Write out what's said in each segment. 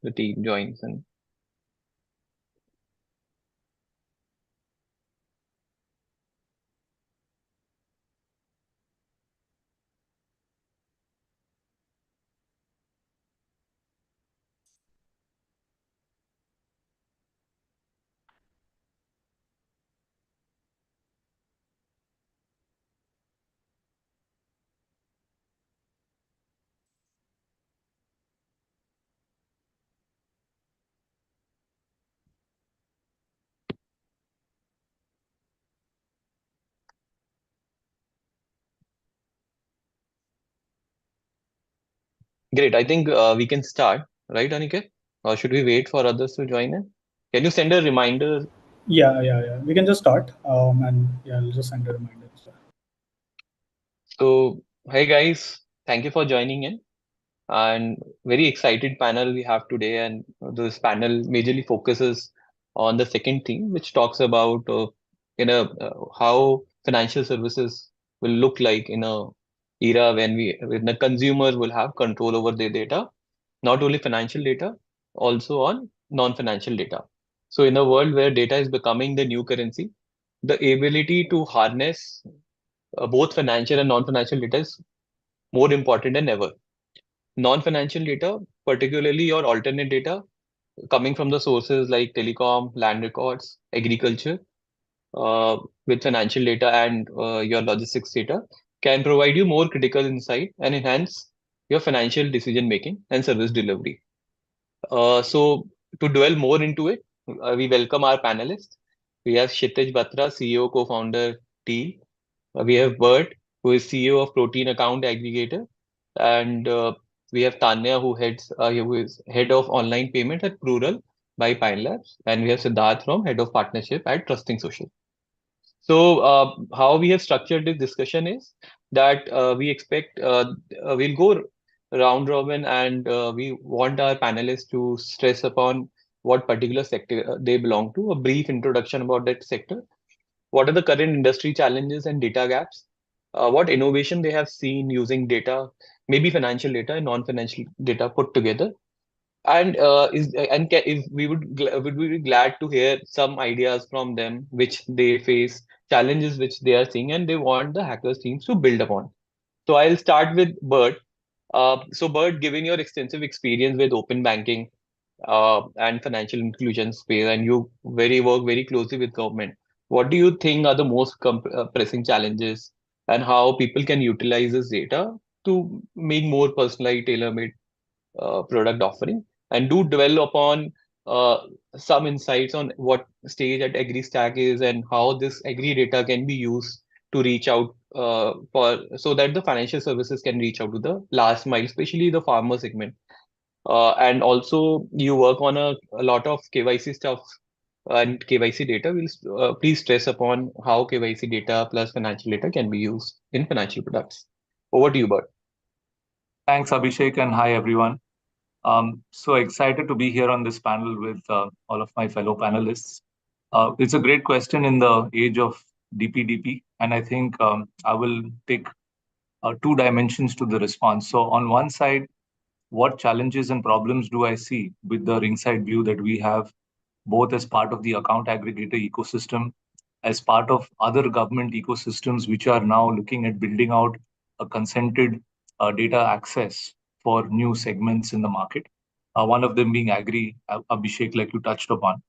the team joins in. Great. I think we can start, right, Aniket? Or should we wait for others to join in? Can you send a reminder? Yeah. We can just start. And yeah, I'll just send a reminder as well. So, hey guys, thank you for joining in. And very excited panel we have today. And this panel majorly focuses on the second theme, which talks about how financial services will look like in a era when the consumer will have control over their data, not only financial data, also on non-financial data. So in a world where data is becoming the new currency, the ability to harness both financial and non-financial data is more important than ever. Non-financial data, particularly your alternate data coming from the sources like telecom, land records, agriculture, uh, with financial data and your logistics data, can provide you more critical insight and enhance your financial decision making and service delivery. So to dwell more into it, we welcome our panelists. We have Kshitij Batra, CEO, co-founder, TEAL. We have Bert, who is CEO of Protean Account Aggregator, and we have Tanya, who is head of online payment at Plural by Pine Labs, and we have Siddhartha from head of partnership at TrustingSocial. So, how we have structured this discussion is that we expect we'll go round robin, and we want our panelists to stress upon what particular sector they belong to, a brief introduction about that sector, what are the current industry challenges and data gaps, what innovation they have seen using data, maybe financial data and non-financial data put together, and if would we be glad to hear some ideas from them which they face, challenges which they are seeing, and they want the hackers teams to build upon. So I'll start with Bert. So Bert, given your extensive experience with open banking and financial inclusion space, and you work very closely with government, what do you think are the most pressing challenges, and how people can utilize this data to make more personalized, tailor-made product offering, and do dwell upon uh, some insights on what stage at agri stack is and how this agri data can be used to reach out for so that the financial services can reach out to the last mile, especially the farmer segment. And also you work on a lot of KYC stuff and KYC data. Please stress upon how KYC data plus financial data can be used in financial products. Over to you, Bert. Thanks, Abhishek, and hi, everyone. So excited to be here on this panel with all of my fellow panelists. It's a great question in the age of DPDP, and I think I will take two dimensions to the response. So, on one side, what challenges and problems do I see with the ringside view that we have, both as part of the account aggregator ecosystem, as part of other government ecosystems, which are now looking at building out a consented data access for new segments in the market. One of them being agri, Abhishek, like you touched upon.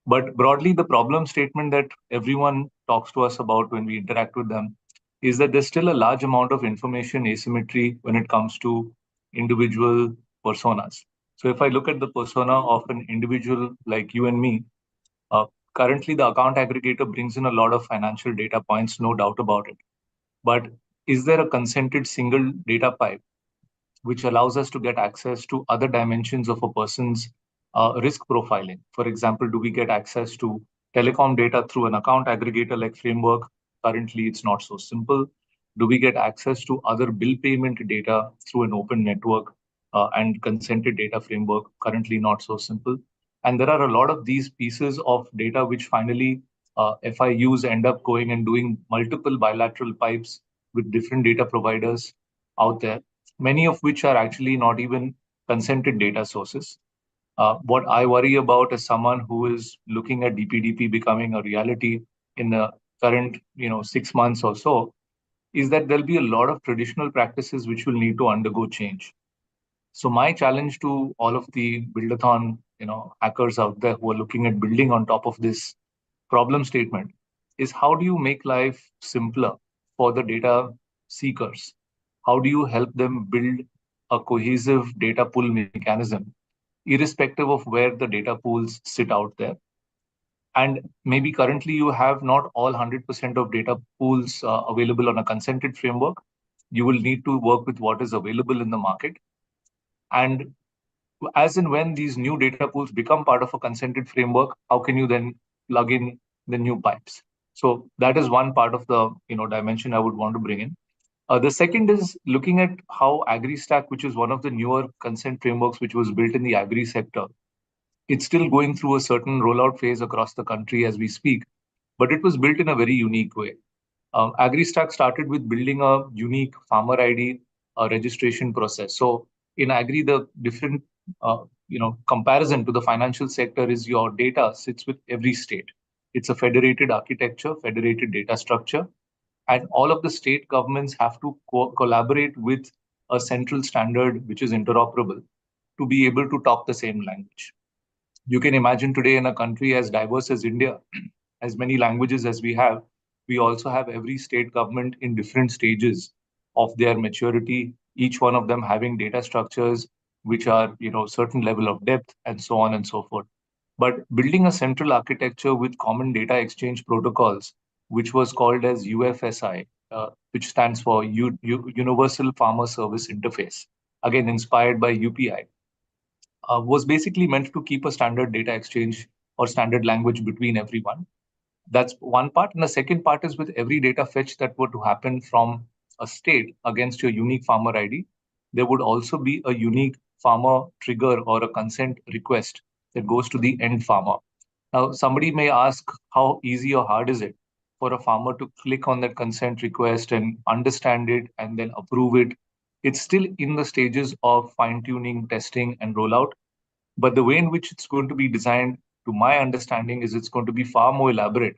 But broadly, the problem statement that everyone talks to us about when we interact with them is that there's still a large amount of information asymmetry when it comes to individual personas. So if I look at the persona of an individual like you and me, uh, currently the account aggregator brings in a lot of financial data points, no doubt about it. But is there a consented single data pipe which allows us to get access to other dimensions of a person's risk profiling? For example, do we get access to telecom data through an account aggregator like framework? Currently, it's not so simple. Do we get access to other bill payment data through an open network and consented data framework? Currently, not so simple. And there are a lot of these pieces of data which finally, FIUs end up going and doing multiple bilateral pipes with different data providers out there, many of which are actually not even consented data sources. What I worry about as someone who is looking at DPDP becoming a reality in the current 6 months or so is that there'll be a lot of traditional practices which will need to undergo change. So my challenge to all of the Buildathon, hackers out there who are looking at building on top of this problem statement is how do you make life simpler for the data seekers? How do you help them build a cohesive data pool mechanism, irrespective of where the data pools sit out there? And maybe currently you have not all 100% of data pools available on a consented framework. You will need to work with what is available in the market. And as and when these new data pools become part of a consented framework, how can you then plug in the new pipes? So that is one part of the dimension I would want to bring in. The second is looking at how AgriStack, which is one of the newer consent frameworks which was built in the agri sector, it's still going through a certain rollout phase across the country as we speak, but it was built in a very unique way. AgriStack started with building a unique farmer ID registration process. So in agri, the different comparison to the financial sector is your data sits with every state. It's a federated architecture, federated data structure, and all of the state governments have to collaborate with a central standard which is interoperable to be able to talk the same language. You can imagine today in a country as diverse as India, as many languages as we have, we also have every state government in different stages of their maturity, each one of them having data structures which are, certain level of depth and so on and so forth. But building a central architecture with common data exchange protocols, which was called as UFSI, which stands for Universal Farmer Service Interface, again inspired by UPI, was basically meant to keep a standard data exchange or standard language between everyone. That's one part. And the second part is with every data fetch that were to happen from a state against your unique farmer ID, there would also be a unique farmer trigger or a consent request that goes to the end farmer. Now, somebody may ask how easy or hard is it for a farmer to click on that consent request and understand it and then approve it. It's still in the stages of fine tuning, testing, and rollout. But the way in which it's going to be designed, to my understanding, is it's going to be far more elaborate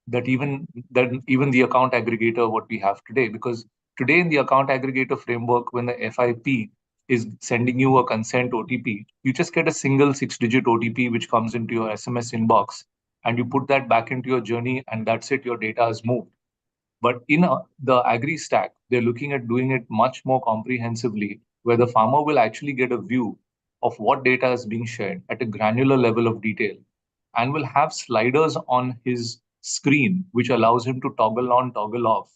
than even the account aggregator what we have today. Because today in the account aggregator framework, when the FIP is sending you a consent OTP, you just get a single 6-digit OTP which comes into your SMS inbox, and you put that back into your journey, and that's it. Your data is moved. But in the agri stack, they're looking at doing it much more comprehensively, where the farmer will actually get a view of what data is being shared at a granular level of detail, and will have sliders on his screen which allows him to toggle on, toggle off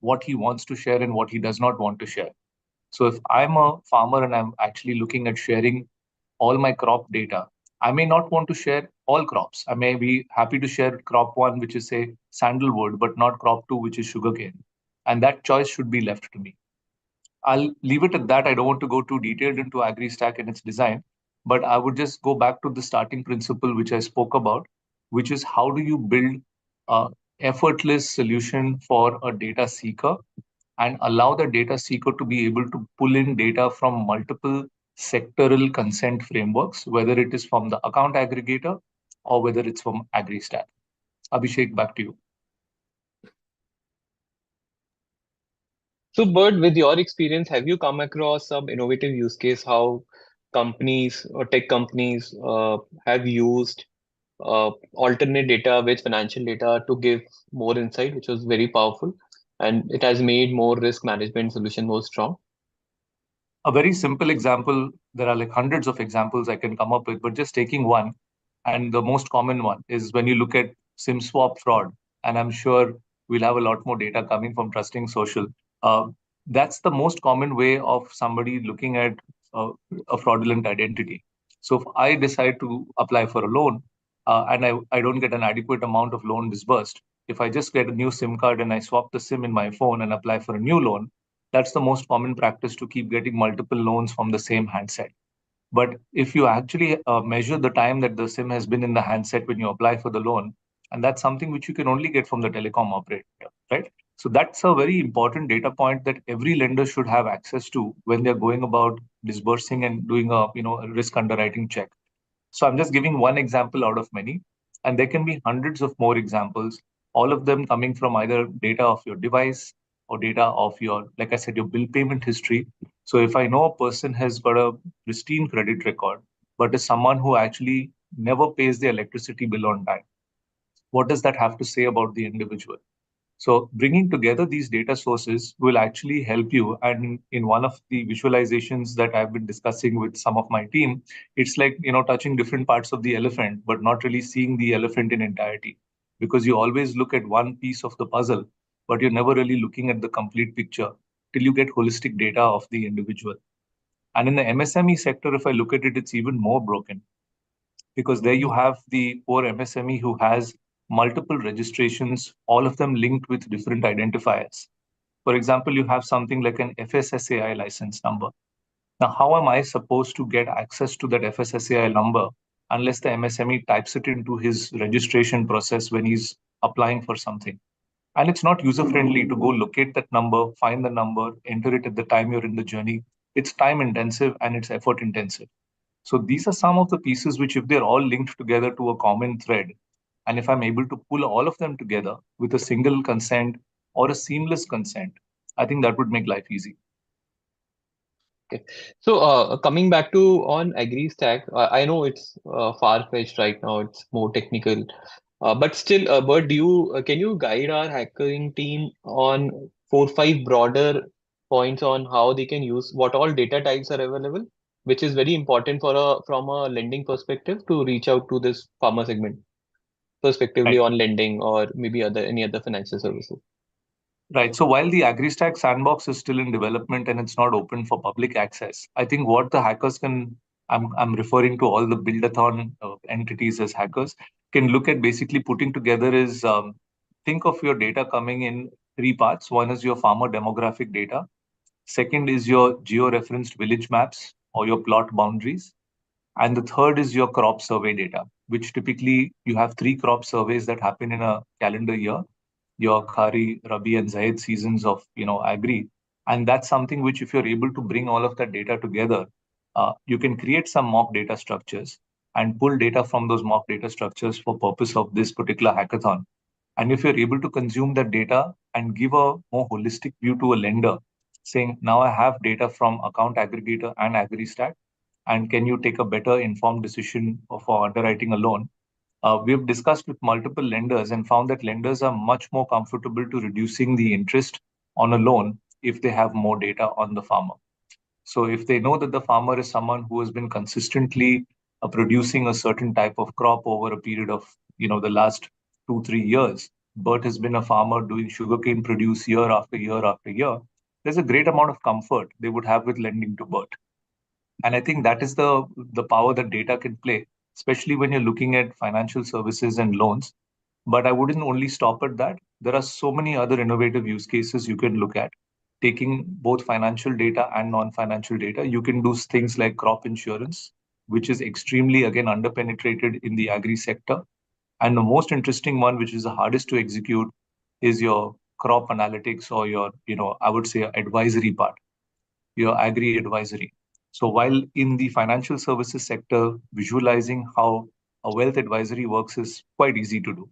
what he wants to share and what he does not want to share. So if I'm a farmer and I'm actually looking at sharing all my crop data, I may not want to share all crops. I may be happy to share crop one, which is say sandalwood, but not crop two, which is sugarcane. And that choice should be left to me. I'll leave it at that. I don't want to go too detailed into AgriStack and its design, but I would just go back to the starting principle which I spoke about, which is how do you build a effortless solution for a data seeker and allow the data seeker to be able to pull in data from multiple sectoral consent frameworks, whether it is from the account aggregator or whether it's from AgriStack. Abhishek, back to you. So, Bert, with your experience, have you come across some innovative use case how companies or tech companies have used alternate data with financial data to give more insight, which was very powerful, and it has made more risk management solution more strong? A very simple example, there are like hundreds of examples I can come up with, but just taking one, and the most common one is when you look at SIM swap fraud, and I'm sure we'll have a lot more data coming from TrustingSocial. Uh, that's the most common way of somebody looking at uh, a fraudulent identity. So if I decide to apply for a loan and I don't get an adequate amount of loan disbursed, if I just get a new SIM card and I swap the SIM in my phone and apply for a new loan, that's the most common practice to keep getting multiple loans from the same handset. But if you actually measure the time that the SIM has been in the handset when you apply for the loan, and that's something which you can only get from the telecom operator, right? So that's a very important data point that every lender should have access to when they're going about disbursing and doing a risk underwriting check. So I'm just giving one example out of many, and there can be hundreds of more examples, all of them coming from either data of your device or data of your, like I said, your bill payment history. So if I know a person has got a pristine credit record, but is someone who actually never pays the electricity bill on time, what does that have to say about the individual? So bringing together these data sources will actually help you. And in one of the visualizations that I've been discussing with some of my team, it's like, touching different parts of the elephant, but not really seeing the elephant in entirety. Because you always look at one piece of the puzzle, but you're never really looking at the complete picture till you get holistic data of the individual. And in the MSME sector, if I look at it, it's even more broken because there you have the poor MSME who has multiple registrations, all of them linked with different identifiers. For example, you have something like an FSSAI license number. Now, how am I supposed to get access to that FSSAI number unless the MSME types it into his registration process when he's applying for something? And it's not user friendly to go locate that number, find the number, enter it at the time you're in the journey. It's time intensive and it's effort intensive. So these are some of the pieces which, if they're all linked together to a common thread, and if I'm able to pull all of them together with a single consent or a seamless consent, I think that would make life easy. Okay. So coming back to on AgriStack, I know it's far-fetched right now. It's more technical, but still, Bert, do you can you guide our hacking team on 4, 5 broader points on how they can use what all data types are available, which is very important for a from a lending perspective to reach out to this farmer segment, prospectively Right. on lending or maybe other any other financial services. Right. So while the AgriStack sandbox is still in development and it's not open for public access, I think what the hackers can, I'm referring to all the BuildAthon entities as hackers, can look at basically putting together is think of your data coming in three parts. One is your farmer demographic data. Second is your geo-referenced village maps or your plot boundaries. And the third is your crop survey data, which typically you have three crop surveys that happen in a calendar year, your Khari, Rabi, and Zaid seasons of agri. And that's something which, if you're able to bring all of that data together, you can create some mock data structures and pull data from those mock data structures for purpose of this particular hackathon. And if you're able to consume that data and give a more holistic view to a lender, saying, now I have data from account aggregator and AgriStack, and can you take a better informed decision for underwriting a loan? We've discussed with multiple lenders and found that lenders are much more comfortable to reducing the interest on a loan if they have more data on the farmer. So if they know that the farmer is someone who has been consistently producing a certain type of crop over a period of the last 2, 3 years, Bert has been a farmer doing sugarcane produce year after year after year. There's a great amount of comfort they would have with lending to Bert. And I think that is the power that data can play, especially when you're looking at financial services and loans. But I wouldn't only stop at that. There are so many other innovative use cases you can look at. Taking both financial data and non-financial data, you can do things like crop insurance, which is extremely, again, underpenetrated in the agri sector. And the most interesting one, which is the hardest to execute, is your crop analytics or your, I would say, advisory part, your agri advisory. So while in the financial services sector, visualizing how a wealth advisory works is quite easy to do.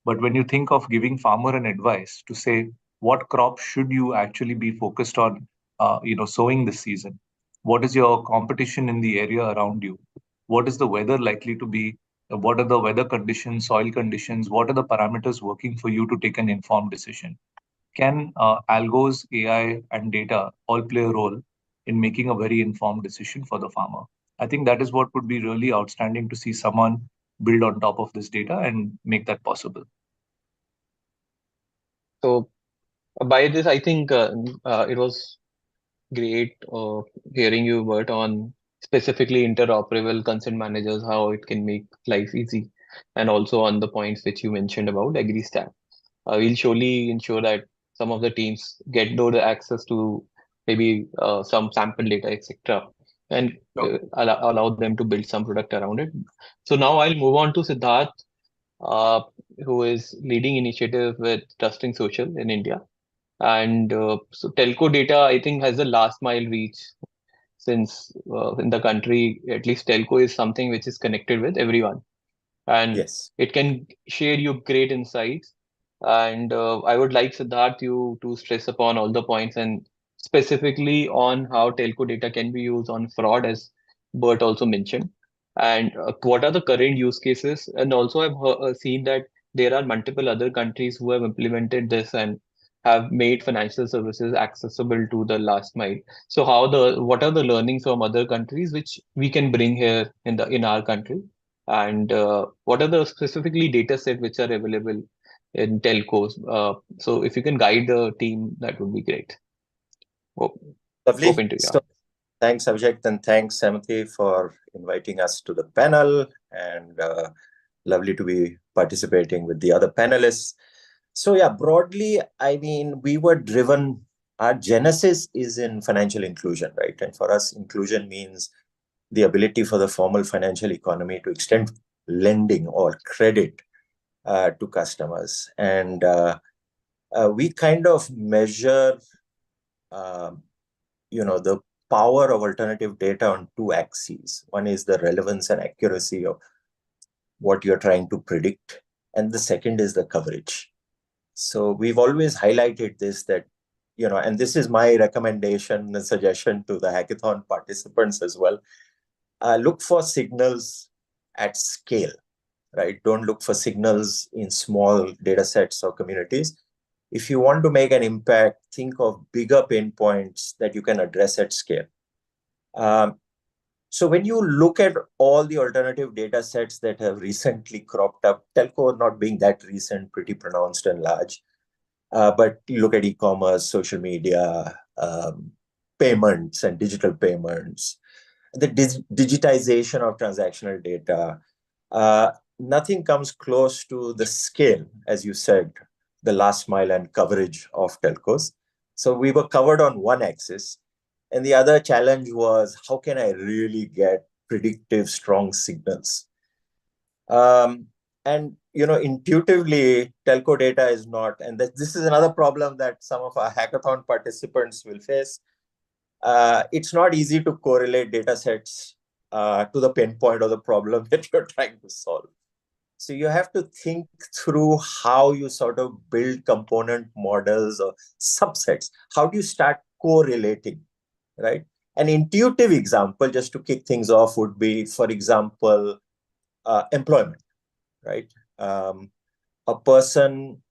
But when you think of giving farmer an advice to say what crop should you actually be focused on, sowing this season? What is your competition in the area around you? What is the weather likely to be? What are the weather conditions, soil conditions? What are the parameters working for you to take an informed decision? Can algos, AI, and data all play a role in making a very informed decision for the farmer? I think that is what would be really outstanding to see someone build on top of this data and make that possible. So by this, I think it was great hearing you, Bert, on specifically interoperable consent managers, how it can make life easy, and also on the points which you mentioned about AgriStack. We'll surely ensure that some of the teams get those access to maybe some sample data, etc., and Sure. allow them to build some product around it. So now I'll move on to Siddharth, uh, who is leading initiative with TrustingSocial in India. And so telco data, I think, has a last mile reach. since in the country, at least telco is something which is connected with everyone, and Yes. it can share you great insights. And I would like Siddharth you to stress upon all the points and specifically on how telco data can be used on fraud, as Bert also mentioned, and what are the current use cases. And also, seen that there are multiple other countries who have implemented this and have made financial services accessible to the last mile. So, what are the learnings from other countries which we can bring here in our country? And what are the specifically data set which are available in telcos? So if you can guide the team, that would be great. Lovely. Open to you. So thanks, Abhishek, and thanks, Sahamati, for inviting us to the panel, and lovely to be participating with the other panelists. So yeah, broadly, I mean, we were driven, our genesis is in financial inclusion, right? And for us, inclusion means the ability for the formal financial economy to extend lending or credit to customers. And we kind of measure, the power of alternative data on two axes. One is the relevance and accuracy of what you're trying to predict, and the second is the coverage. So we've always highlighted this, that, and this is my recommendation and suggestion to the hackathon participants as well. Look for signals at scale, right? Don't look for signals in small data sets or communities. If you want to make an impact, think of bigger pain points that you can address at scale. So when you look at all the alternative data sets that have recently cropped up, telco not being that recent, pretty pronounced and large, but you look at e-commerce, social media, payments and digital payments, the digitization of transactional data, nothing comes close to the scale, as you said, the last mile and coverage of telcos. So we were covered on one axis. And the other challenge was, how can I really get predictive, strong signals? And, intuitively, telco data is not, and this is another problem that some of our hackathon participants will face. It's not easy to correlate data sets to the pain point of the problem that you're trying to solve. So you have to think through how you sort of build component models or subsets. How do you start correlating, right? An intuitive example, just to kick things off, would be, for example, employment, right? A person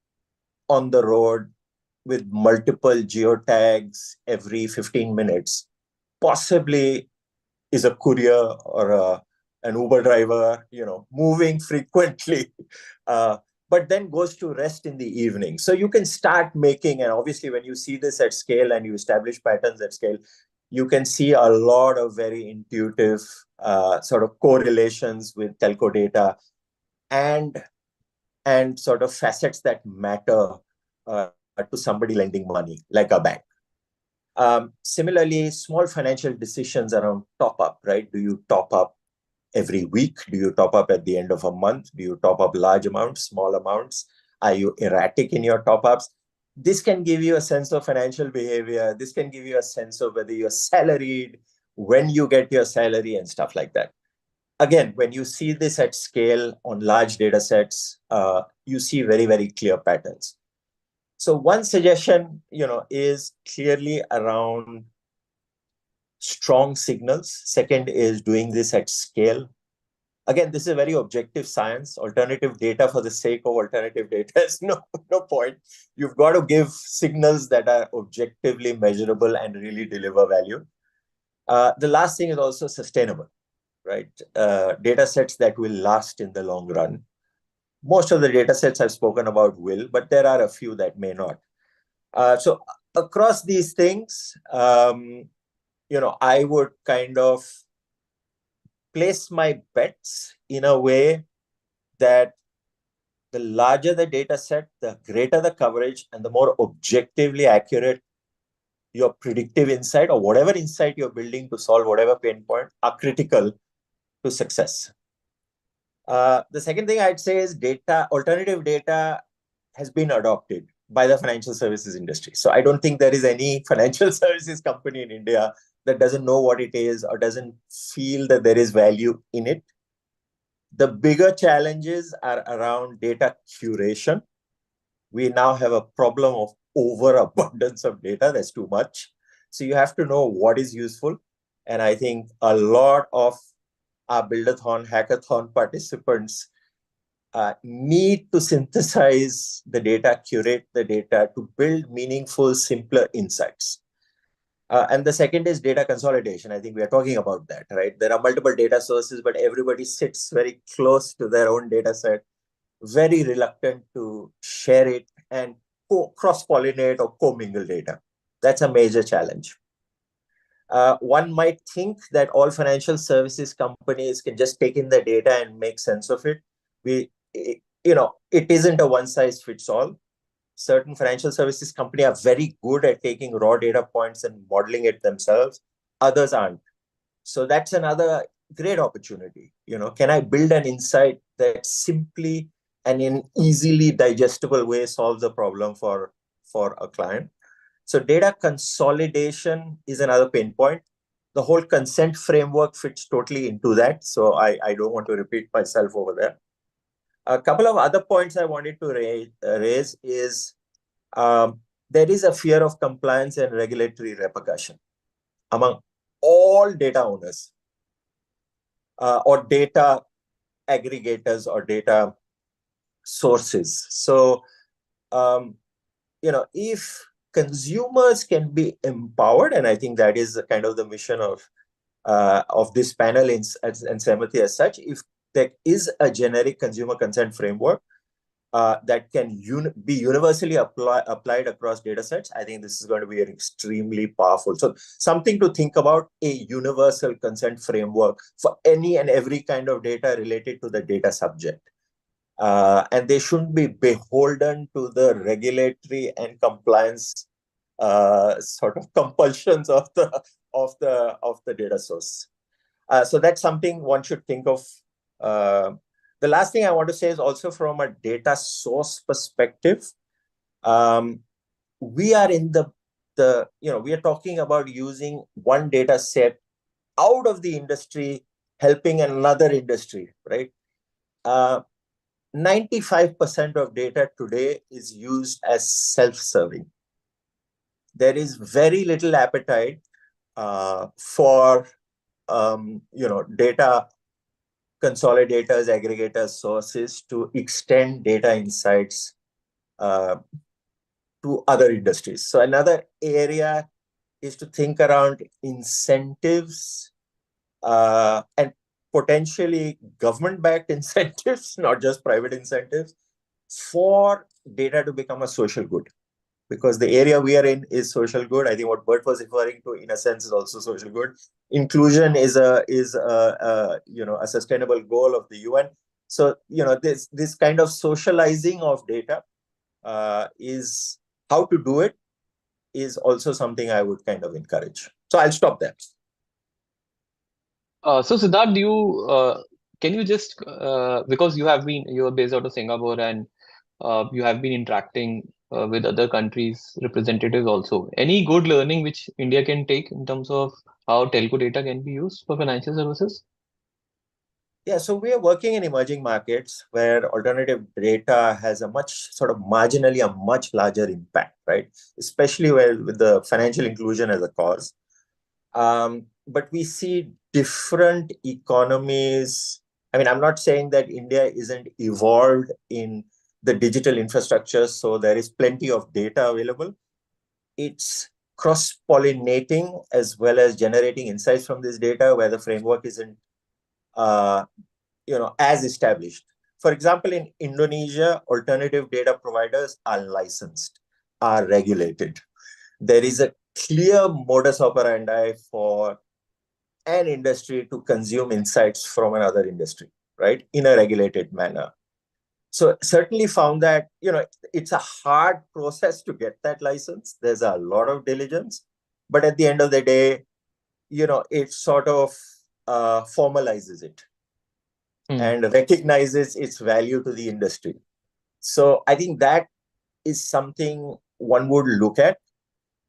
on the road with multiple geotags every 15 minutes possibly is a courier or an Uber driver, moving frequently, but then goes to rest in the evening. So you can start making, and obviously when you see this at scale and you establish patterns at scale, you can see a lot of very intuitive sort of correlations with telco data and sort of facets that matter to somebody lending money, like a bank. Similarly, small financial decisions around top up, right? Do you top up every week? Do you top up at the end of a month? Do you top up large amounts, small amounts? Are you erratic in your top ups? This can give you a sense of financial behavior. This can give you a sense of whether you're salaried, when you get your salary, and stuff like that. Again, when you see this at scale on large data sets, you see very, very clear patterns. So one suggestion, is clearly around strong signals. Second is doing this at scale. Again, this is a very objective science. Alternative data for the sake of alternative data is no point. You've got to give signals that are objectively measurable and really deliver value. The last thing is also sustainable, right? Data sets that will last in the long run. Most of the data sets I've spoken about will, but there are a few that may not. So across these things, I would kind of place my bets in a way that the larger the data set, the greater the coverage, and the more objectively accurate your predictive insight or whatever insight you're building to solve whatever pain point are critical to success. The second thing I'd say is alternative data has been adopted by the financial services industry. So I don't think there is any financial services company in India that doesn't know what it is or doesn't feel that there is value in it. The bigger challenges are around data curation. We now have a problem of overabundance of data. That's too much. So you have to know what is useful. And I think a lot of our BuildAAthon, hackathon participants need to synthesize the data, curate the data to build meaningful, simpler insights. And the second is data consolidation. I think we are talking about that, right? There are multiple data sources, but everybody sits very close to their own data set, very reluctant to share it and cross-pollinate or commingle data. That's a major challenge. One might think that all financial services companies can just take in the data and make sense of it. It isn't a one-size-fits-all. Certain financial services companies are very good at taking raw data points and modeling it themselves. Others aren't. So that's another great opportunity. Can I build an insight that simply and in easily digestible way solves a problem for a client? So data consolidation is another pain point. The whole consent framework fits totally into that. So I don't want to repeat myself over there. A couple of other points I wanted to raise is there is a fear of compliance and regulatory repercussion among all data owners or data aggregators or data sources. So, if consumers can be empowered, and I think that is kind of the mission of this panel and Sahamati as such, if there is a generic consumer consent framework that can be universally applied across data sets, I think this is going to be extremely powerful. So something to think about, a universal consent framework for any and every kind of data related to the data subject. And they shouldn't be beholden to the regulatory and compliance sort of compulsions of the data source. So that's something one should think of. The last thing I want to say is also from a data source perspective. We are in we are talking about using one data set out of the industry, helping another industry, right? 95% of data today is used as self-serving. There is very little appetite for data consolidators, aggregators, sources to extend data insights to other industries. So another area is to think around incentives and potentially government-backed incentives, not just private incentives, for data to become a social good. Because the area we are in is social good. I think what Bert was referring to, in a sense, is also social good. Inclusion is a sustainable goal of the UN. So this kind of socializing of data is how to do it is also something I would kind of encourage. So I'll stop there. So Siddharth, can you just because you are based out of Singapore and you have been interacting with other countries' representatives also. Any good learning which India can take in terms of how telco data can be used for financial services? Yeah, so we are working in emerging markets where alternative data has a much larger impact, right? Especially with the financial inclusion as a cause. But we see different economies. I mean, I'm not saying that India isn't evolved in the digital infrastructure, so there is plenty of data available. It's cross-pollinating as well as generating insights from this data where the framework isn't as established. For example, in Indonesia, alternative data providers are licensed, are regulated. There is a clear modus operandi for an industry to consume insights from another industry, right, in a regulated manner. So certainly found that, it's a hard process to get that license. There's a lot of diligence, but at the end of the day, it sort of formalizes it and recognizes its value to the industry. So I think that is something one would look at.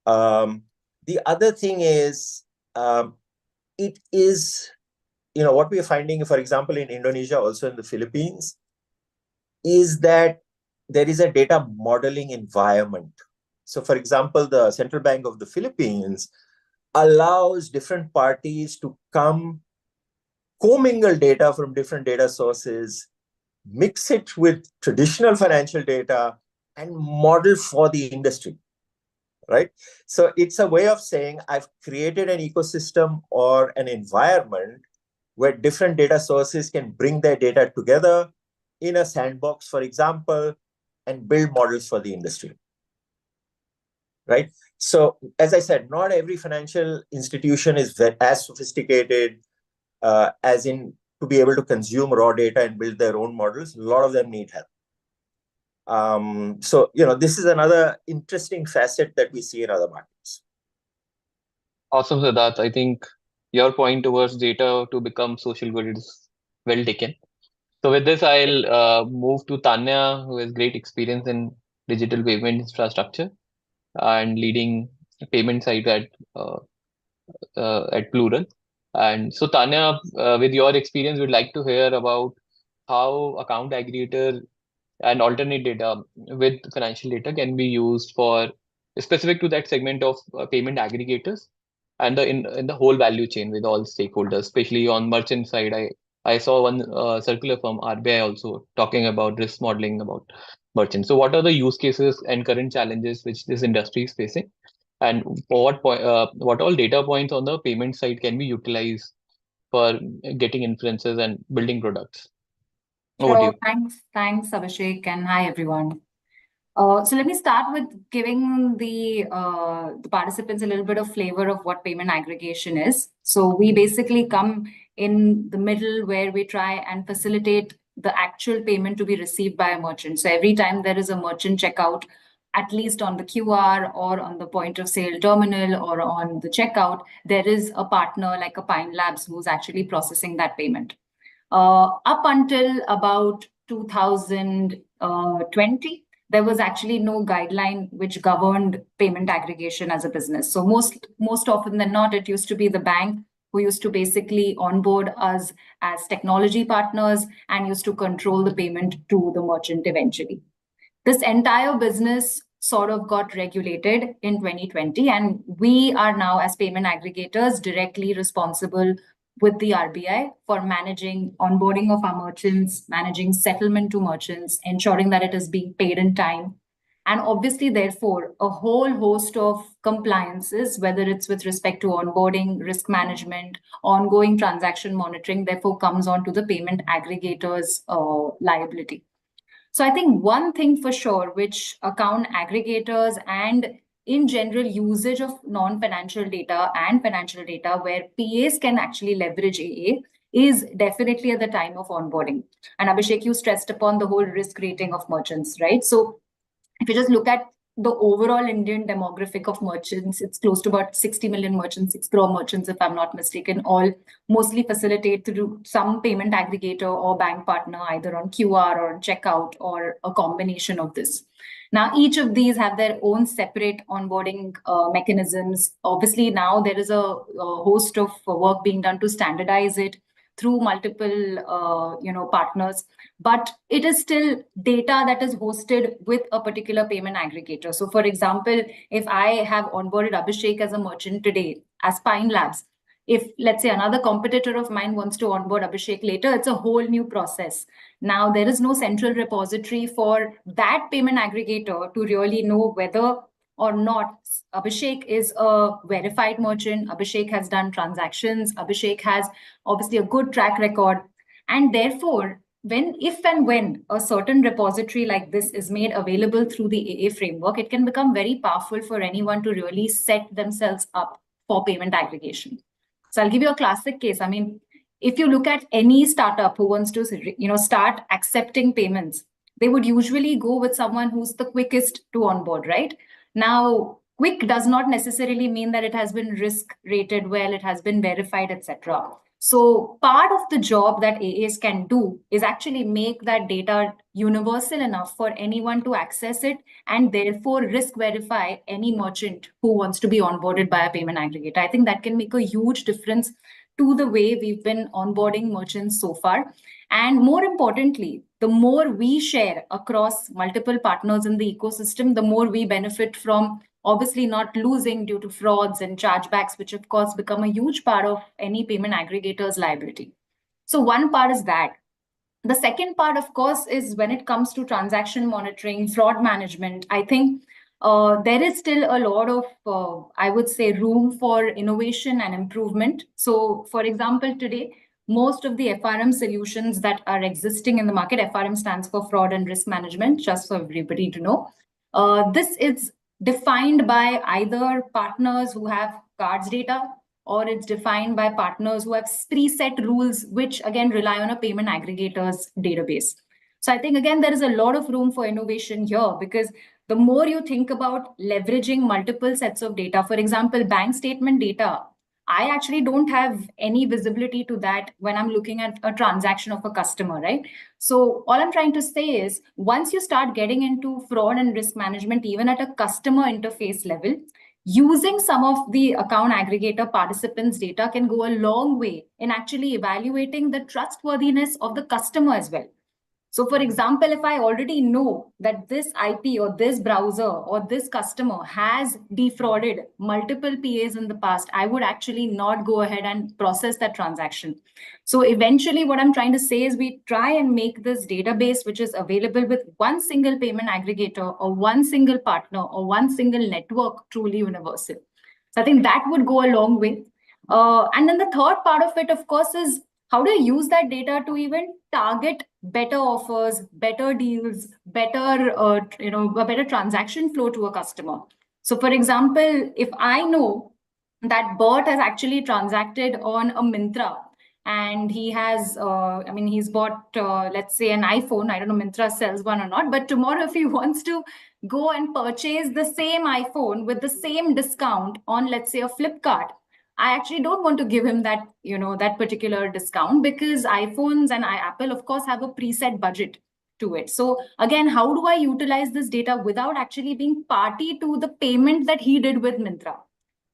The other thing is it is, what we are finding, for example, in Indonesia, also in the Philippines, is that there is a data modeling environment. So, for example, the Central Bank of the Philippines allows different parties to commingle data from different data sources, mix it with traditional financial data, and model for the industry, right? So it's a way of saying I've created an ecosystem or an environment where different data sources can bring their data together in a sandbox, for example, and build models for the industry, right? So as I said, not every financial institution is as sophisticated as in to be able to consume raw data and build their own models. A lot of them need help. So, this is another interesting facet that we see in other markets. Awesome, Siddharth. I think your point towards data to become social good is well taken. So with this, I'll move to Tanya, who has great experience in digital payment infrastructure and leading payment site at Plural. And so Tanya, with your experience, we'd like to hear about how account aggregator and alternate data with financial data can be used for specific to that segment of payment aggregators and in the whole value chain with all stakeholders, especially on merchant side. I saw one circular from RBI also talking about risk modeling about merchants. So what are the use cases and current challenges which this industry is facing, and what all data points on the payment side can be utilized for getting inferences and building products? Over to Sure. you. Thanks, Abhishek, and hi, everyone. So let me start with giving the participants a little bit of flavor of what payment aggregation is. So we basically come in the middle where we try and facilitate the actual payment to be received by a merchant. So every time there is a merchant checkout, at least on the QR or on the point of sale terminal or on the checkout, there is a partner like a Pine Labs who's actually processing that payment. Up until about 2020, there was actually no guideline which governed payment aggregation as a business. So most often than not, it used to be the bank who used to basically onboard us as technology partners and used to control the payment to the merchant eventually. This entire business sort of got regulated in 2020, and we are now, as payment aggregators, directly responsible with the RBI for managing onboarding of our merchants, managing settlement to merchants, ensuring that it is being paid in time. And obviously, therefore, a whole host of compliances, whether it's with respect to onboarding, risk management, ongoing transaction monitoring, therefore comes on to the payment aggregators' liability. So I think one thing for sure, which account aggregators and in general usage of non-financial data and financial data where PAs can actually leverage AA is definitely at the time of onboarding. And Abhishek, you stressed upon the whole risk rating of merchants, right? So if you just look at the overall Indian demographic of merchants, it's close to about 60 million merchants, 6 crore merchants, if I'm not mistaken, all mostly facilitate through some payment aggregator or bank partner, either on QR or on checkout or a combination of this. Now, each of these have their own separate onboarding mechanisms. Obviously, now there is a host of work being done to standardize it through multiple partners, but it is still data that is hosted with a particular payment aggregator. So for example, if I have onboarded Abhishek as a merchant today as Pine Labs, if let's say another competitor of mine wants to onboard Abhishek later, it's a whole new process. Now there is no central repository for that payment aggregator to really know whether or not Abhishek is a verified merchant, Abhishek has done transactions, Abhishek has obviously a good track record. And therefore, if and when a certain repository like this is made available through the AA framework, it can become very powerful for anyone to really set themselves up for payment aggregation. So I'll give you a classic case. I mean, if you look at any startup who wants to start accepting payments, they would usually go with someone who's the quickest to onboard, right? Now, quick does not necessarily mean that it has been risk rated well, it has been verified, etc. So part of the job that AAs can do is actually make that data universal enough for anyone to access it, and therefore risk verify any merchant who wants to be onboarded by a payment aggregator. I think that can make a huge difference to the way we've been onboarding merchants so far. And more importantly, the more we share across multiple partners in the ecosystem, the more we benefit from obviously not losing due to frauds and chargebacks, which of course become a huge part of any payment aggregator's liability. So one part is that. The second part, of course, is when it comes to transaction monitoring, fraud management. I think there is still a lot of, I would say, room for innovation and improvement. So, for example, today, most of the FRM solutions that are existing in the market, FRM stands for fraud and risk management, just for everybody to know. This is defined by either partners who have cards data, or it's defined by partners who have preset rules, which again rely on a payment aggregator's database. So I think, again, there is a lot of room for innovation here, because the more you think about leveraging multiple sets of data, for example, bank statement data, I actually don't have any visibility to that when I'm looking at a transaction of a customer, right? So all I'm trying to say is, once you start getting into fraud and risk management, even at a customer interface level, using some of the account aggregator participants' data can go a long way in actually evaluating the trustworthiness of the customer as well. So for example, if I already know that this IP or this browser or this customer has defrauded multiple PAs in the past, I would actually not go ahead and process that transaction. So eventually what I'm trying to say is, we try and make this database, which is available with one single payment aggregator or one single partner or one single network, truly universal. So I think that would go a long way. And then the third part of it, of course, is how do you use that data to even target better offers, better deals, better, a better transaction flow to a customer. So for example, if I know that Bert has actually transacted on a Myntra, and he has, he's bought, let's say, an iPhone. I don't know Myntra sells one or not, but tomorrow if he wants to go and purchase the same iPhone with the same discount on, let's say, a Flipkart, I actually don't want to give him that, that particular discount, because iPhones and Apple, of course, have a preset budget to it. So again, how do I utilize this data without actually being party to the payment that he did with Myntra?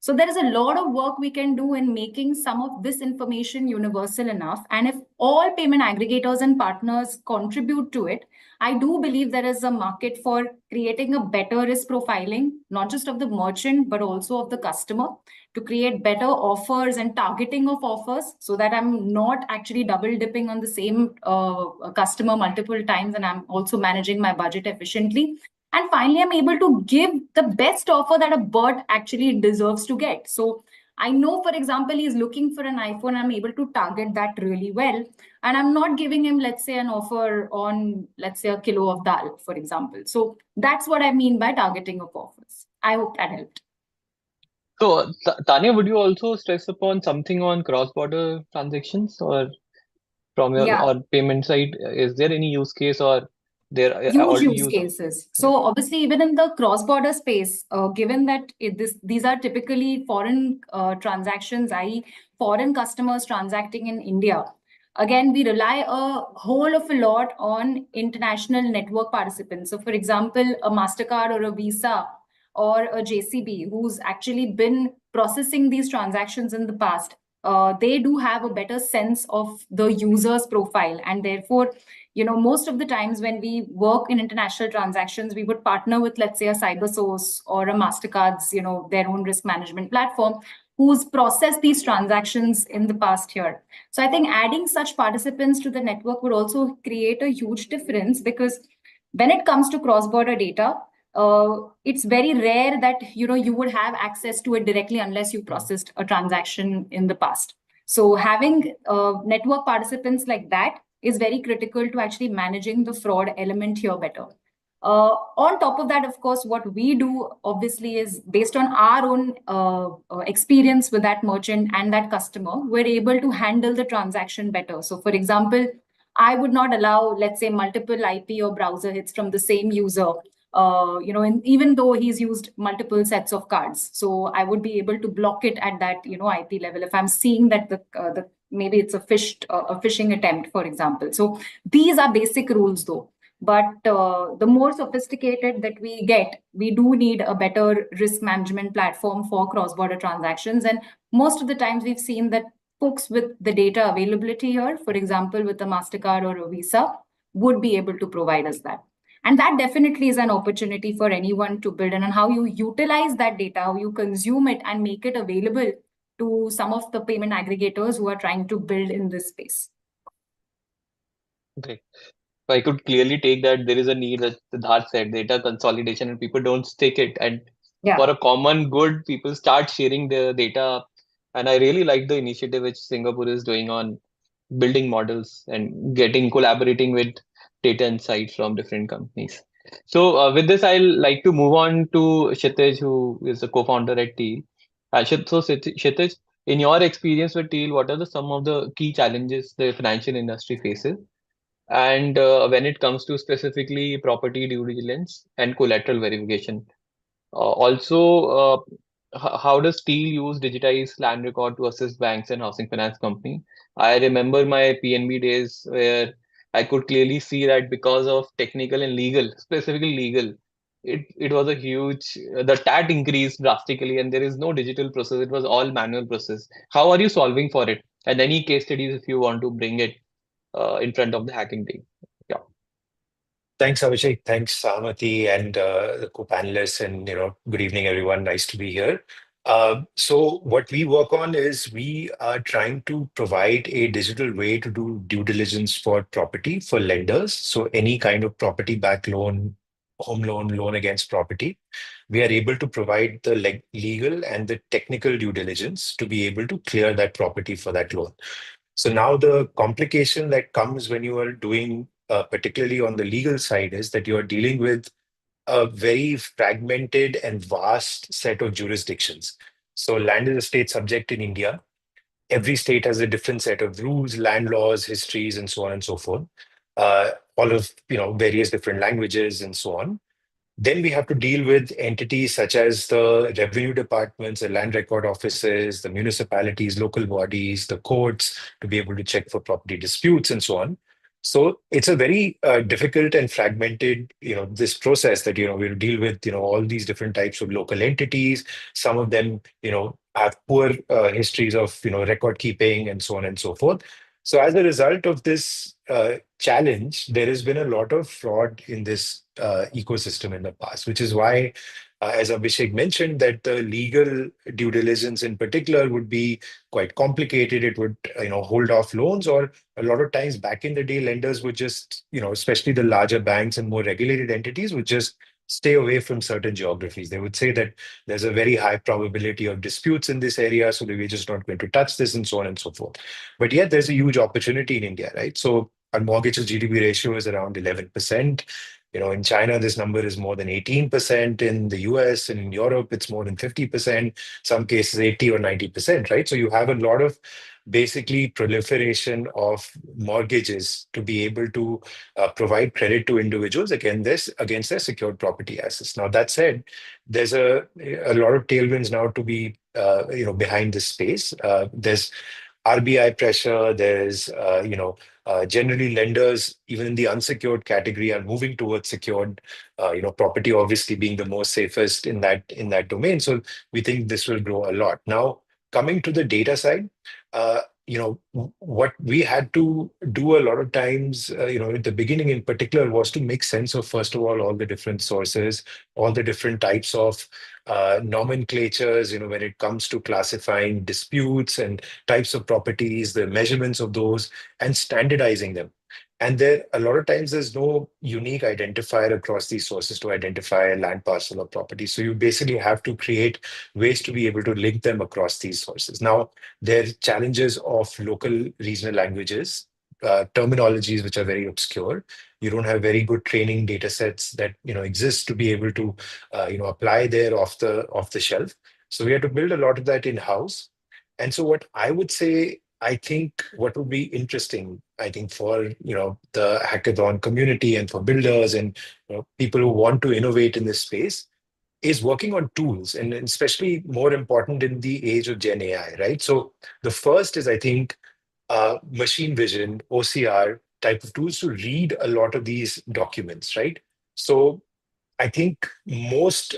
So there is a lot of work we can do in making some of this information universal enough. And if all payment aggregators and partners contribute to it, I do believe there is a market for creating a better risk profiling, not just of the merchant, but also of the customer, to create better offers and targeting of offers, so that I'm not actually double dipping on the same customer multiple times, and I'm also managing my budget efficiently. And finally, I'm able to give the best offer that a Bert actually deserves to get. So I know, for example, he's looking for an iPhone. I'm able to target that really well. And I'm not giving him, let's say, an offer on, let's say, a kilo of dal, for example. So that's what I mean by targeting of offers. I hope that helped. So, Tanya, would you also stress upon something on cross-border transactions, or from your or payment side? Is there any use case, or there are huge already use cases? So obviously, even in the cross-border space, given that these are typically foreign transactions, i.e. foreign customers transacting in India, again, we rely a whole of a lot on international network participants. So for example, a MasterCard or a Visa or a JCB, who's actually been processing these transactions in the past, they do have a better sense of the user's profile. And therefore, most of the times when we work in international transactions, we would partner with, let's say, a CyberSource or a MasterCard's, their own risk management platform, who's processed these transactions in the past year. So I think adding such participants to the network would also create a huge difference, because when it comes to cross-border data, it's very rare that you would have access to it directly unless you processed a transaction in the past. So having network participants like that is very critical to actually managing the fraud element here better. On top of that, of course, what we do obviously is based on our own experience with that merchant and that customer, we're able to handle the transaction better. So for example, I would not allow, let's say, multiple IP or browser hits from the same user, even though he's used multiple sets of cards. So I would be able to block it at that, IP level if I'm seeing that maybe it's a phishing attempt, for example. So these are basic rules though. But the more sophisticated that we get, we do need a better risk management platform for cross-border transactions. And most of the times we've seen that folks with the data availability here, for example, with a MasterCard or a Visa, would be able to provide us that. And that definitely is an opportunity for anyone to build in, and how you utilize that data, how you consume it and make it available to some of the payment aggregators who are trying to build in this space. Okay. So I could clearly take that there is a need, as Siddharth said, data consolidation, and people don't stick it. And for a common good, people start sharing the data. And I really like the initiative which Singapore is doing on building models and collaborating with data insights from different companies. So with this, I'll like to move on to Kshitij, who is the co-founder at TEAL. Kshitij, in your experience with TEAL, what are some of the key challenges the financial industry faces? And when it comes to specifically property due diligence and collateral verification, how does TEAL use digitized land record to assist banks and housing finance company? I remember my PNB days where I could clearly see that because of technical and legal, specifically legal, it was a huge, the TAT increased drastically and there is no digital process. It was all manual process. How are you solving for it? And any case studies if you want to bring it in front of the hacking team? Yeah. Thanks, Abhishek. Thanks, Sahamati, and the co-panelists, and good evening, everyone. Nice to be here. So what we work on is we are trying to provide a digital way to do due diligence for property for lenders. So any kind of property-backed loan, home loan, loan against property, we are able to provide the legal and the technical due diligence to be able to clear that property for that loan. So now the complication that comes when you are doing, particularly on the legal side, is that you are dealing with a very fragmented and vast set of jurisdictions. So land is a state subject in India. Every state has a different set of rules, land laws, histories, and so on and so forth. All of various different languages and so on. Then we have to deal with entities such as the revenue departments, the land record offices, the municipalities, local bodies, the courts, to be able to check for property disputes and so on. So it's a very difficult and fragmented, this process that, we deal with, all these different types of local entities. Some of them, have poor histories of, record keeping and so on and so forth. So as a result of this challenge, there has been a lot of fraud in this ecosystem in the past, which is why, as Abhishek mentioned, that the legal due diligence in particular would be quite complicated. It would, hold off loans, or a lot of times back in the day, lenders would just, especially the larger banks and more regulated entities would just stay away from certain geographies. They would say that there's a very high probability of disputes in this area, so we're just not going to touch this and so on and so forth. But yet there's a huge opportunity in India, right? So our mortgage to GDP ratio is around 11%. In China, this number is more than 18%. In the US and in Europe, it's more than 50%. Some cases, 80 or 90%, right? So you have a lot of basically proliferation of mortgages to be able to provide credit to individuals against their secured property assets. Now, that said, there's a lot of tailwinds now to be behind this space. There's RBI pressure. There's generally lenders, even in the unsecured category, are moving towards secured. Property obviously being the most safest in that domain. So we think this will grow a lot. Now, coming to the data side, what we had to do a lot of times, at the beginning in particular, was to make sense of, first of all the different sources, all the different types of nomenclatures, when it comes to classifying disputes and types of properties, the measurements of those, and standardizing them. And there, a lot of times, there's no unique identifier across these sources to identify a land parcel or property. So you basically have to create ways to be able to link them across these sources. Now, there are challenges of local regional languages, terminologies which are very obscure. You don't have very good training data sets that exist to be able to apply there off the shelf. So we had to build a lot of that in-house. And so what I would say, I think what would be interesting, I think, for the hackathon community and for builders and people who want to innovate in this space, is working on tools, and especially more important in the age of Gen AI, right? So the first is, I think, machine vision, OCR type of tools to read a lot of these documents, right? So I think most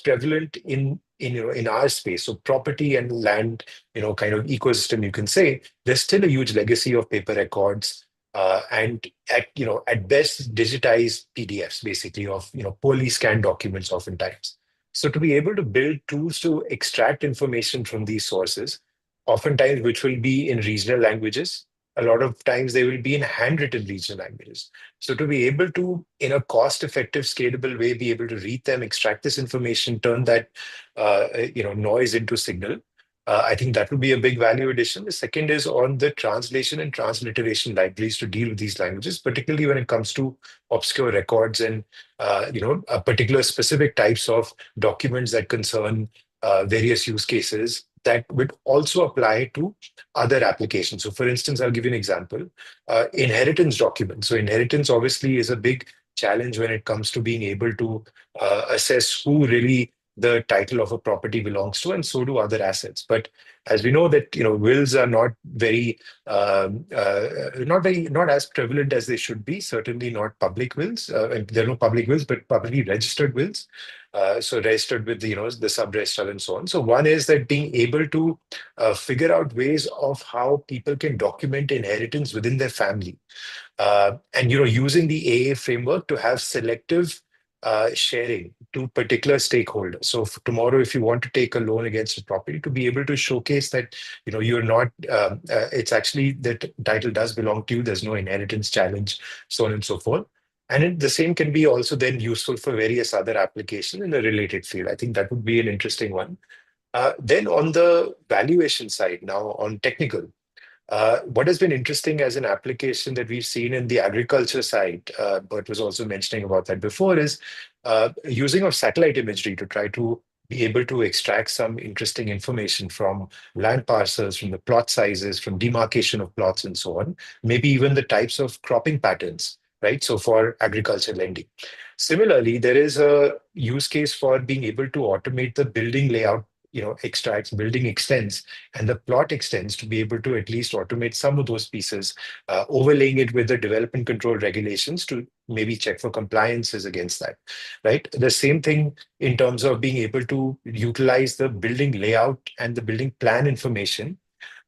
prevalent in our space, so property and land, kind of ecosystem, you can say there's still a huge legacy of paper records, and at best digitized PDFs, basically of poorly scanned documents, oftentimes. So to be able to build tools to extract information from these sources, oftentimes which will be in regional languages, a lot of times they will be in handwritten regional languages. So to be able to, in a cost-effective, scalable way, be able to read them, extract this information, turn that noise into signal, I think that would be a big value addition. The second is on the translation and transliteration libraries to deal with these languages, particularly when it comes to obscure records and particular specific types of documents that concern various use cases that would also apply to other applications. So for instance, I'll give you an example. Inheritance documents. So inheritance obviously is a big challenge when it comes to being able to assess who really the title of a property belongs to, and so do other assets. But as we know that wills are not not as prevalent as they should be. Certainly not public wills. And there are no public wills, but publicly registered wills. So registered with the sub-registrar and so on. So one is that being able to figure out ways of how people can document inheritance within their family, and using the AA framework to have selective sharing to particular stakeholders. So tomorrow, if you want to take a loan against a property, to be able to showcase that you're not, it's actually that title does belong to you. There's no inheritance challenge, so on and so forth. And the same can be also then useful for various other applications in a related field. I think that would be an interesting one. Then on the valuation side, now on technical, what has been interesting as an application that we've seen in the agriculture side, Bert was also mentioning about that before, is using of satellite imagery to try to be able to extract some interesting information from land parcels, from the plot sizes, from demarcation of plots and so on, maybe even the types of cropping patterns, right? So for agriculture lending. Similarly, there is a use case for being able to automate the building layout, extracts, building extents, and the plot extends to be able to at least automate some of those pieces, overlaying it with the development control regulations to maybe check for compliances against that, right? The same thing in terms of being able to utilize the building layout and the building plan information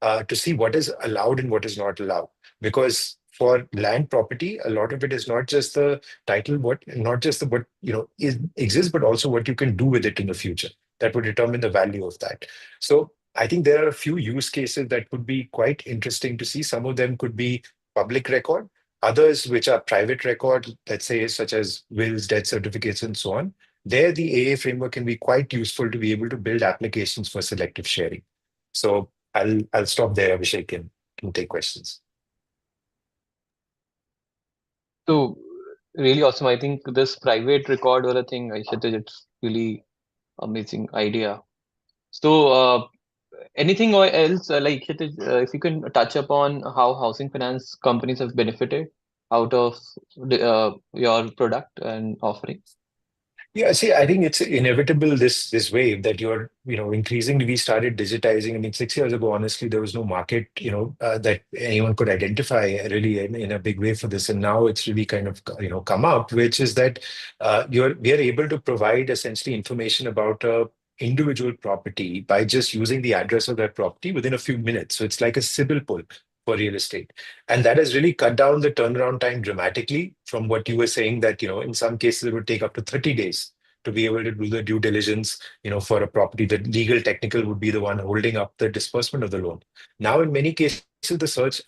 to see what is allowed and what is not allowed. Because for land property, a lot of it is not just the title, not just the what exists, but also what you can do with it in the future. That would determine the value of that. So I think there are a few use cases that could be quite interesting to see. Some of them could be public record, others which are private record, let's say such as wills, death certificates, and so on. There, the AA framework can be quite useful to be able to build applications for selective sharing. So I'll stop there, Abhishek, and can take questions. So really awesome. I think this private record or a thing, Kshitij, it's really amazing idea. So anything else, like Kshitij, if you can touch upon how housing finance companies have benefited out of your product and offering? Yeah, see, I think it's inevitable this wave that you're, increasingly we started digitizing. I mean, 6 years ago, honestly, there was no market, that anyone could identify really in a big way for this. And now it's really kind of, come up, which is that we are able to provide essentially information about a individual property by just using the address of that property within a few minutes. So it's like a Sybil pull for real estate. And that has really cut down the turnaround time dramatically from what you were saying that, in some cases it would take up to 30 days to be able to do the due diligence, for a property. The legal technical would be the one holding up the disbursement of the loan. Now, in many cases, the search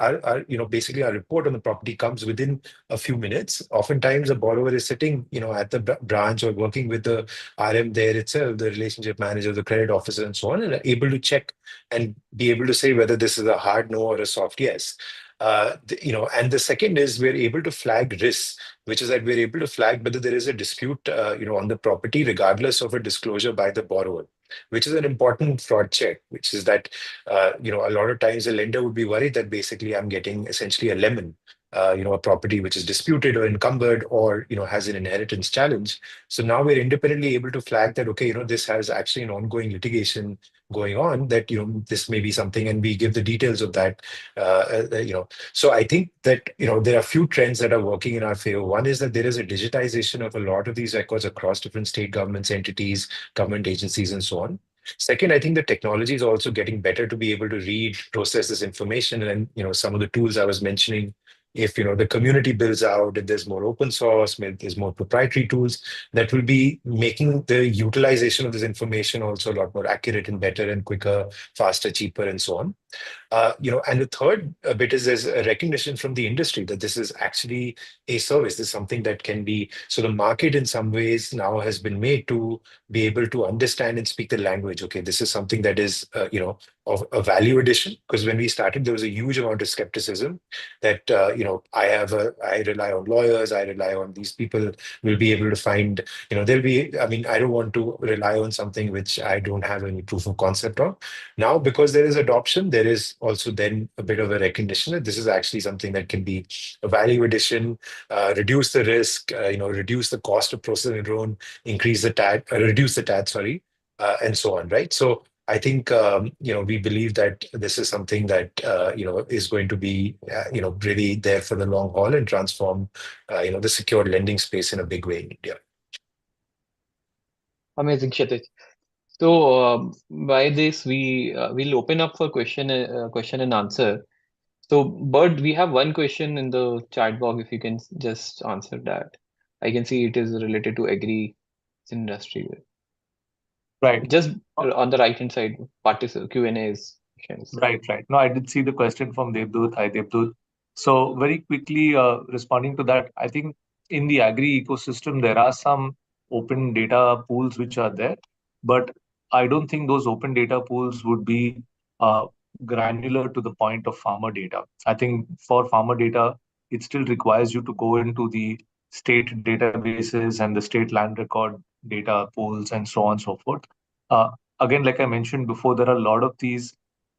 basically our report on the property comes within a few minutes. Oftentimes, a borrower is sitting, at the branch or working with the RM there itself, the relationship manager, the credit officer, and so on, and are able to check and be able to say whether this is a hard no or a soft yes. And the second is we're able to flag risks, which is that we're able to flag whether there is a dispute, on the property, regardless of a disclosure by the borrower, which is an important fraud check, which is that, a lot of times a lender would be worried that basically I'm getting essentially a lemon, a property which is disputed or encumbered or, has an inheritance challenge. So now we're independently able to flag that, okay, this has actually an ongoing litigation going on, that this may be something, and we give the details of that. So I think that there are few trends that are working in our favor. One is that there is a digitization of a lot of these records across different state governments, entities, government agencies, and so on. Second, I think the technology is also getting better to be able to read, process this information, and some of the tools I was mentioning. If the community builds out, if there's more open source, there's more proprietary tools that will be making the utilization of this information also a lot more accurate and better and quicker, faster, cheaper, and so on. And the third bit is there's a recognition from the industry that this is actually a service. This is something that can be, so the market in some ways now has been made to be able to understand and speak the language. Okay, this is something that is, of a value addition. Because when we started, there was a huge amount of skepticism that, I rely on lawyers, I rely on these people will be able to find, I don't want to rely on something which I don't have any proof of concept of. Now, because there is adoption, there is also then a bit of a recognition that this is actually something that can be a value addition, reduce the risk, reduce the cost of processing a loan, increase the TAT, reduce the TAT, sorry, and so on, right? So I think we believe that this is something that is going to be really there for the long haul and transform the secured lending space in a big way in India. Amazing, Kshitij. So by this, we'll open up for question and answer. So, Bert, we have one question in the chat box. If you can just answer that, I can see it is related to agri industry. Right. Just on the right hand side, Q&A is questions. Right. No, I did see the question from Devdut. Hi, Devdut. So very quickly responding to that, I think in the agri ecosystem, there are some open data pools which are there, but I don't think those open data pools would be uh, granular to the point of farmer data. I think for farmer data, it still requires you to go into the state databases and the state land record data pools and so on and so forth. Uh, Again, like I mentioned before, there are a lot of these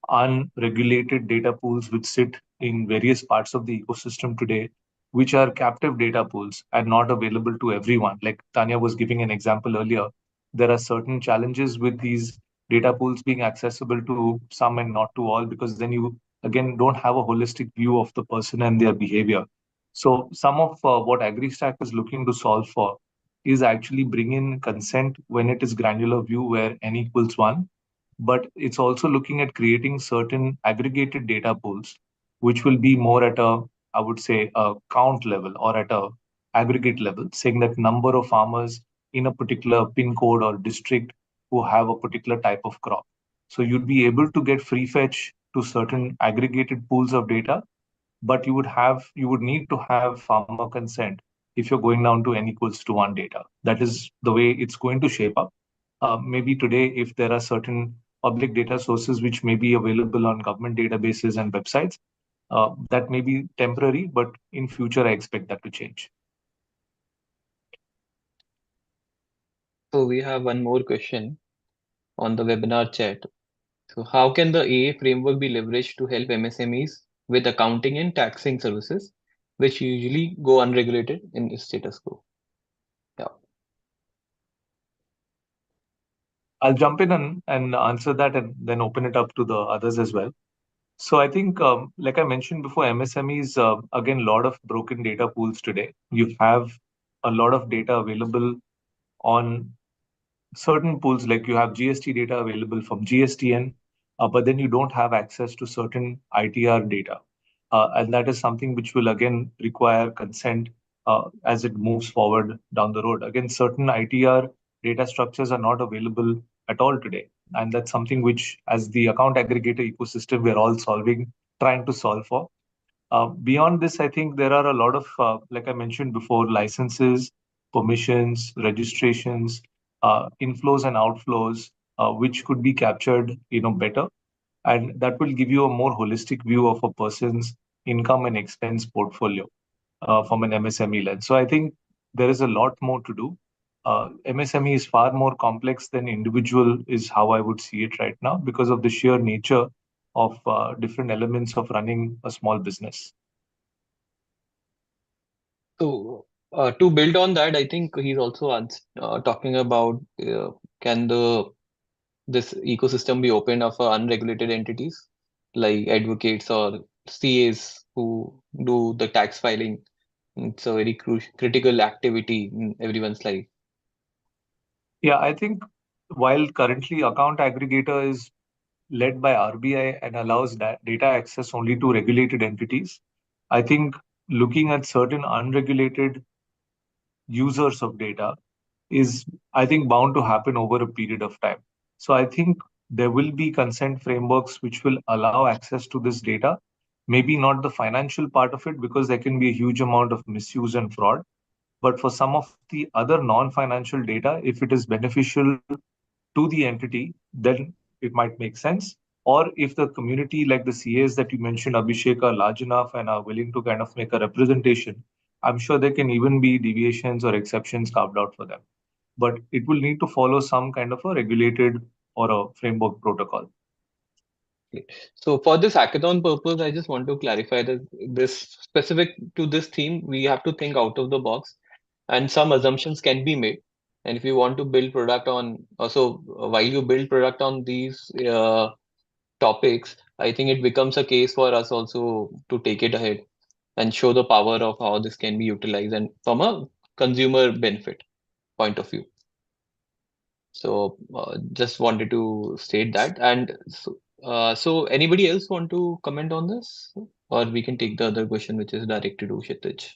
unregulated data pools which sit in various parts of the ecosystem today, which are captive data pools and not available to everyone. Like Tanya was giving an example earlier, there are certain challenges with these data pools being accessible to some and not to all, because then you again don't have a holistic view of the person and their behavior. So some of what AgriStack is looking to solve for is actually bring in consent when it is granular view where n equals 1, but it's also looking at creating certain aggregated data pools, which will be more at a, I would say, a count level or at a aggregate level, saying that number of farmers in a particular pin code or district who have a particular type of crop. So you'd be able to get free fetch to certain aggregated pools of data, but you would need to have farmer consent if you're going down to n equals to 1 data. That is the way it's going to shape up. Maybe today, if there are certain public data sources which may be available on government databases and websites, that may be temporary, but in future, I expect that to change. So we have one more question on the webinar chat. So how can the AA framework be leveraged to help MSMEs with accounting and taxing services, which usually go unregulated in status quo? Yeah. I'll jump in and answer that and then open it up to the others as well. So I think, like I mentioned before, MSMEs, again, a lot of broken data pools today. You have a lot of data available on certain pools, like you have GST data available from GSTN, but then you don't have access to certain ITR data. And that is something which will again require consent as it moves forward down the road. Again, certain ITR data structures are not available at all today. And that's something which, as the account aggregator ecosystem, we're all trying to solve for. Beyond this, I think there are a lot of, like I mentioned before, licenses, permissions, registrations, inflows and outflows, which could be captured, better, and that will give you a more holistic view of a person's income and expense portfolio from an MSME lens. So I think there is a lot more to do. MSME is far more complex than individual, is how I would see it right now, because of the sheer nature of different elements of running a small business. So to build on that, I think he's also talking about can the this ecosystem be opened up for unregulated entities like advocates or CAs who do the tax filing. It's a very critical activity in everyone's life. Yeah, I think while currently account aggregator is led by RBI and allows data access only to regulated entities, I think looking at certain unregulated users of data is, I think, bound to happen over a period of time. So I think there will be consent frameworks which will allow access to this data. Maybe not the financial part of it, because there can be a huge amount of misuse and fraud. But for some of the other non-financial data, if it is beneficial to the entity, then it might make sense. Or if the community, like the CAs that you mentioned, Abhishek, are large enough and are willing to kind of make a representation, I'm sure there can even be deviations or exceptions carved out for them. But it will need to follow some kind of a regulated or a framework protocol. So for this hackathon purpose, I just want to clarify that this specific to this theme, we have to think out of the box, and some assumptions can be made. And if you want to build product on, also while you build product on these topics, I think it becomes a case for us also to take it ahead and show the power of how this can be utilized and from a consumer benefit point of view. So just wanted to state that. And so anybody else want to comment on this? Or we can take the other question, which is directed to Kshitij.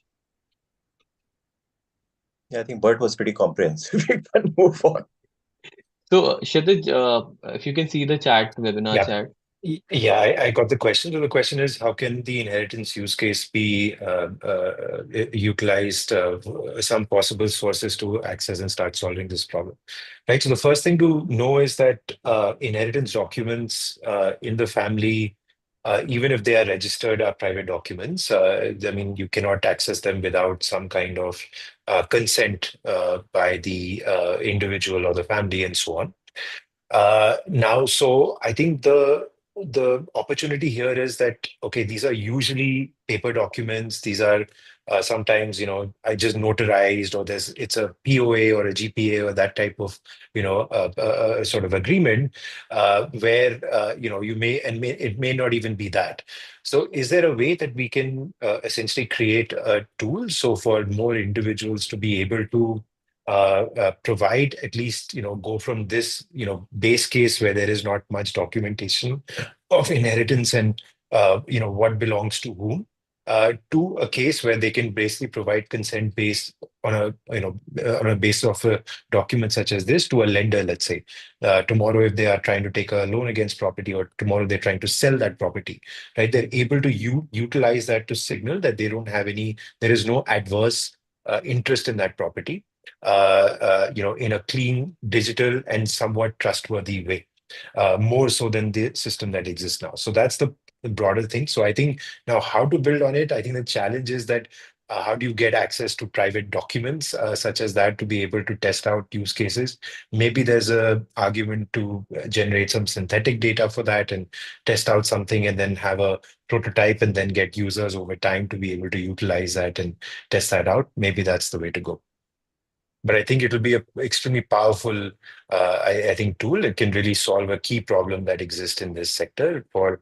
Yeah, I think Bert was pretty comprehensive. We can move on. So Kshitij, if you can see the chat, webinar Yeah. chat. Yeah, I got the question. So the question is, how can the inheritance use case be utilized, some possible sources to access and start solving this problem, right? So the first thing to know is that inheritance documents in the family, even if they are registered, are private documents. I mean, you cannot access them without some kind of consent by the individual or the family and so on. Now, so I think the opportunity here is that, okay, these are usually paper documents. These are sometimes, I just notarized, or it's a POA or a GPA or that type of, sort of agreement where, you it may not even be that. So is there a way that we can essentially create a tool so for more individuals to be able to provide at least, go from this, base case where there is not much documentation of inheritance and, what belongs to whom, to a case where they can basically provide consent based on on a basis of a document such as this to a lender, let's say. Tomorrow, if they are trying to take a loan against property, or tomorrow they're trying to sell that property, right? They're able to utilize that to signal that there is no adverse interest in that property, in a clean, digital, and somewhat trustworthy way, more so than the system that exists now. So that's the broader thing. So I think now how to build on it, I think the challenge is that how do you get access to private documents such as that to be able to test out use cases? Maybe there's a argument to generate some synthetic data for that and test out something and then have a prototype and then get users over time to be able to utilize that and test that out. Maybe that's the way to go. But I think it will be an extremely powerful, I think, tool. It can really solve a key problem that exists in this sector for,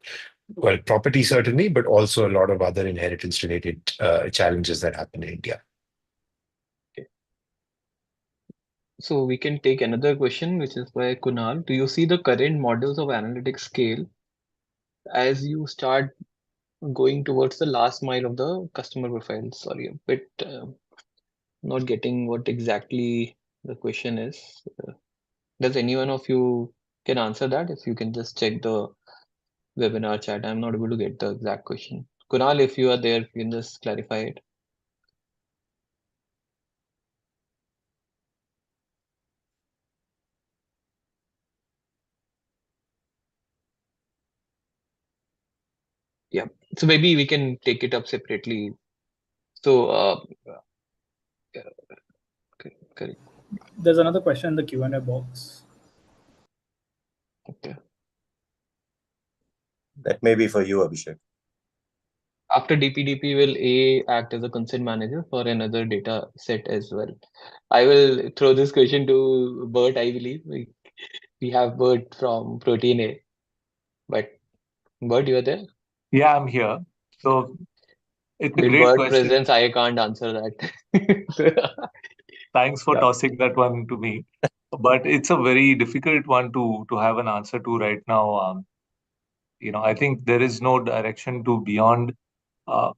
well, property certainly, but also a lot of other inheritance-related challenges that happen in India. Okay. So we can take another question, which is by Kunal. Do you see the current models of analytics scale as you start going towards the last mile of the customer profile? Sorry, a bit not getting what exactly the question is. Does anyone of you can answer that? If you can just check the webinar chat. I'm not able to get the exact question. Kunal, if you are there, you can just clarify it. Yeah. So maybe we can take it up separately. So, correct. There's another question in the Q&A box. Okay. That may be for you, Abhishek. After DPDP, will A act as a consent manager for another data set as well? I will throw this question to Bert, I believe. we have Bert from Protean. But Bert, you are there? Yeah, I'm here. So it's a With great Bert question. presence, I can't answer that. Thanks for Yeah. tossing that one to me. But it's a very difficult one to have an answer to right now. I think there is no direction to uh,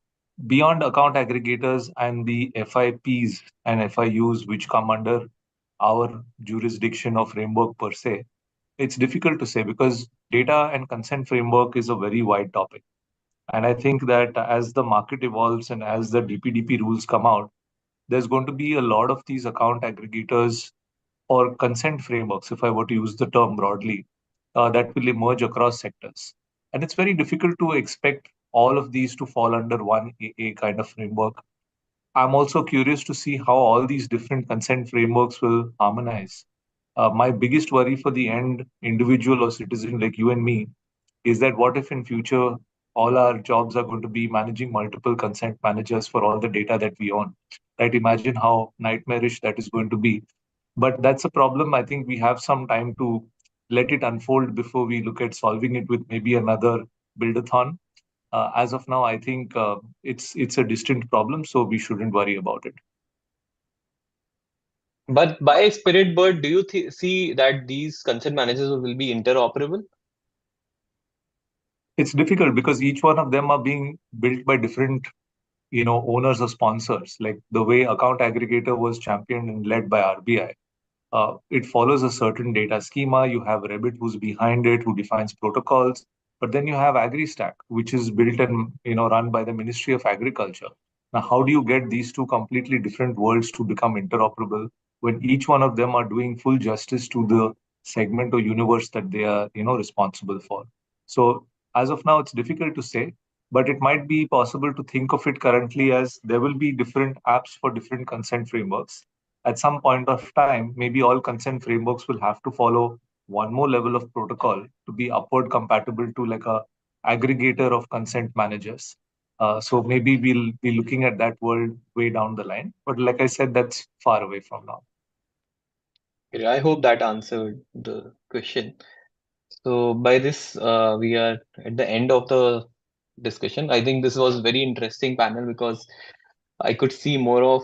beyond account aggregators and the FIPs and FIUs which come under our jurisdiction of framework per se. It's difficult to say because data and consent framework is a very wide topic. And I think that as the market evolves and as the DPDP rules come out, there's going to be a lot of these account aggregators or consent frameworks, if I were to use the term broadly, that will emerge across sectors. And it's very difficult to expect all of these to fall under one AA kind of framework. I'm also curious to see how all these different consent frameworks will harmonize. My biggest worry for the end individual or citizen like you and me is that what if in future all our jobs are going to be managing multiple consent managers for all the data that we own? Right? Imagine how nightmarish that is going to be. But that's a problem. I think we have some time to let it unfold before we look at solving it with maybe another buildathon. As of now, I think it's a distant problem, so we shouldn't worry about it. But by spirit, Bert, do you see that these consent managers will be interoperable? It's difficult because each one of them are being built by different owners or sponsors. Like the way account aggregator was championed and led by RBI, it follows a certain data schema. You have Rabbit who's behind it, who defines protocols. But then you have AgriStack, which is built and run by the Ministry of Agriculture. Now, how do you get these two completely different worlds to become interoperable when each one of them are doing full justice to the segment or universe that they are responsible for? So as of now, it's difficult to say, but it might be possible to think of it currently as there will be different apps for different consent frameworks. At some point of time, maybe all consent frameworks will have to follow one more level of protocol to be upward compatible to like a aggregator of consent managers. So maybe we'll be looking at that world way down the line. But like I said, that's far away from now. Yeah, I hope that answered the question. So by this, we are at the end of the discussion. I think this was very interesting panel because I could see more of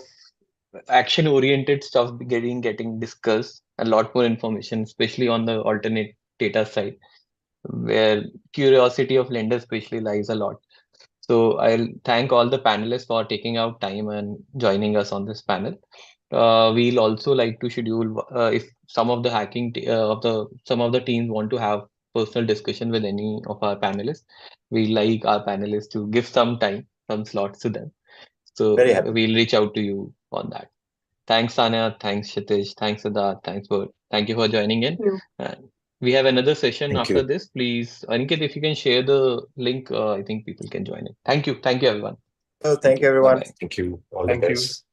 action-oriented stuff getting discussed, a lot more information, especially on the alternate data side, where curiosity of lenders especially lies a lot. So I'll thank all the panelists for taking out time and joining us on this panel. We'll also like to schedule if some of the some of the teams want to have personal discussion with any of our panelists. We like our panelists to give some time, some slots to them. So Very happy. we'll reach out to you on that. Thanks, Tanya. Thanks, Kshitij. Thanks, Siddhartha. Thanks, Bert. Thank you for joining in. Thank you. And we have another session Thank after you. this. Please, Aniket, if you can share the link, I think people can join it. Thank you. Thank you, everyone. Oh, Thank thank you, you. everyone. Bye-bye. Thank you. All the Thank you. best.